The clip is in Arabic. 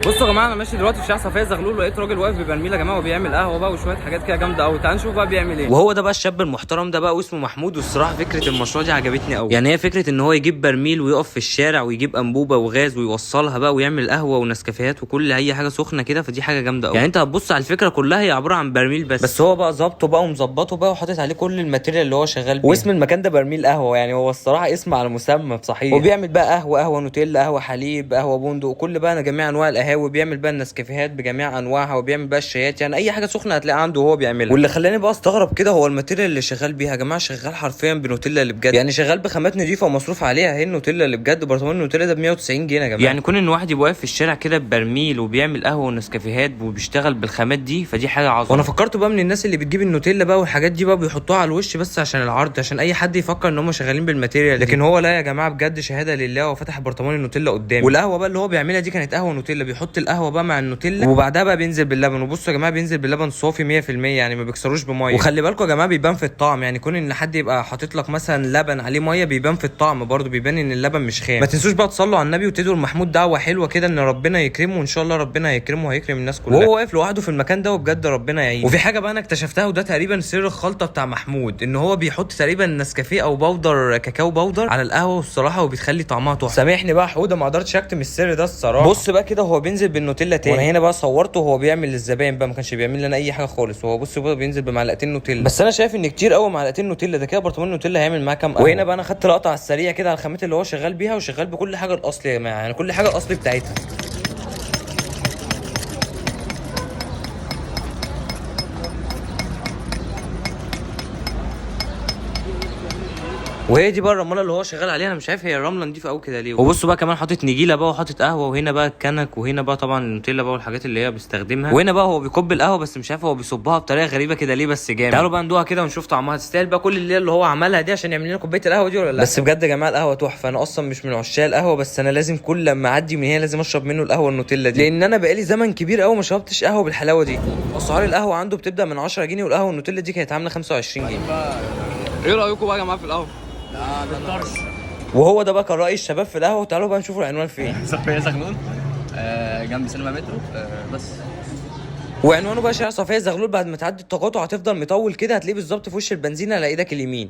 بصوا يا جماعه، انا ماشي دلوقتي في شارع صفيه زغلول، لقيت راجل واقف ببرميل يا جماعه وبيعمل قهوه بقى وشويه حاجات كده جامده قوي. تعالوا نشوف بقى بيعمل ايه. وهو ده بقى الشاب المحترم ده بقى واسمه محمود. والصراحه فكره المشروع دي عجبتني قوي. يعني هي فكره ان هو يجيب برميل ويقف في الشارع ويجيب انبوبه وغاز ويوصلها بقى ويعمل قهوه ونسكافيهات وكل اي حاجه سخنه كده، فدي حاجه جامده قوي. يعني انت هتبص على الفكره كلها هي عباره عن برميل بس هو بقى ظابطه بقى ومظبطه بقى وحاطط عليه كل الماتيريال اللي هو شغال بيها. واسم المكان ده برميل قهوه، يعني هو الصراحه اسم على مسمى بصحيح. وبيعمل بقى قهوه نوتيلا، قهوه حليب، قهوه بندق، وكل بقى جميع انواع القهاوي. بيعمل بقى النسكافيهات بجميع انواعها، وبيعمل بقى الشايات، يعني اي حاجه سخنه هتلاقيها عنده وهو بيعملها. واللي خلاني بقى استغرب كده هو الماتيريال اللي شغال بيها يا جماعه. شغال حرفيا بنوتيلا اللي بجد، يعني شغال بخامات نضيفه ومصروف عليها. هي النوتيلا اللي بجد برطمان النوتيلا ده ب 190 جنيه يا جماعه. يعني كون ان واحد يبقى واقف في الشارع كده ببرميل وبيعمل قهوه ونسكافيهات وبيشتغل بالخامات دي، فدي حاجه عظيمه. وانا فكرت بقى من الناس اللي بتجيب النوتيلا بقى والحاجات دي بقى بيحطوها على الوش بس عشان العرض، عشان اي حد يفكر ان هم شغالين بالماتيريال، لكن هو لا يا جماعه بجد شهاده لله. وفتح برطمان النوتيلا قدامي. والقهوه بقى اللي هو بيعملها دي كانت قهوه نوتيلا. بيحط القهوه بقى مع النوتيلا وبعدها بقى بينزل باللبن. وبصوا يا جماعه بينزل باللبن صافي 100%، يعني ما بيكسروش بميه. وخلي بالكم يا جماعه بيبان في الطعم، يعني كون ان حد يبقى حاطط لك مثلا لبن عليه ميه بيبان في الطعم برده، بيبان ان اللبن مش خام. ما تنسوش بقى تصلوا على النبي وتدعوا لمحمود دعوه حلوه كده ان ربنا يكرمه، وان شاء الله ربنا يكرمه وهيكرم الناس كلها. وهو واقف لوحده في المكان ده وبجد ربنا يعينه. وفي حاجه بقى انا اكتشفتها وده تقريبا سر الخلطه بتاع محمود، ان هو بيحط تقريبا نسكافيه او بودر كاكاو بودر على القهوه والصراحه وبتخلي طعمها تحفه. سامحني بقى حوده ما قدرتش اكتم السر ده الصراحه. بص بقى كده هو بينزل بالنوتيلا تاني، وانا هنا بقى صورته وهو بيعمل للزباين بقى، ما كانش بيعمل لنا اي حاجه خالص. وهو بص بقى بينزل بمعلقتين نوتيلا بس. انا شايف ان كتير قوي معلقتين نوتيلا، ده كده برطمان نوتيلا هيعمل معاه كام قهوه. وهنا بقى انا خدت لقطه على السريع كده على الخامات اللي هو شغال بيها، وشغال بكل حاجه الاصلي يا جماعه، يعني كل حاجه الاصلي بتاعتها. وهي دي بقى الرمله اللي هو شغال عليها. انا مش عارف هي الرمله نضيفه قوي كده ليه. وبصوا بقى كمان حاطط نجيله بقى وحاطط قهوه، وهنا بقى الكنك، وهنا بقى طبعا النوتيلا بقى والحاجات اللي هي بيستخدمها. وهنا بقى هو بيكب القهوه بس مش عارف هو بيصبها بطريقه غريبه كده ليه، بس جامد. تعالوا بقى ندوقها كده ونشوف طعمها تستاهل بقى كل اللي هو عملها دي عشان يعمل لنا كوبايه القهوه دي ولا لا. بس بجد يا جماعه القهوه تحفه. انا اصلا مش من عشاق القهوه، بس انا لازم كل لما اعدي من هنا لازم اشرب منه القهوه النوتيلا دي، لان انا بقالي زمن كبير قوي ما شربتش قهوه بالحلاوه دي. اسعار القهوه عنده بتبدا من 10 جنيه، والقهوه النوتيلا دي كانت عامله 25 جنيه. ايه رايكم بقى يا جماعه في القهوه؟ لا الطرش. وهو ده بقى كان رأي الشباب في القهوه. تعالوا بقى نشوفوا العنوان فين. صفية زغلول، جنب سينما مترو، بس. وعنوانه بقى شارع صفيه زغلول. بعد ما تعدي التقاطع هتفضل مطول كده هتلاقيه بالظبط في وش البنزينه على ايدك اليمين.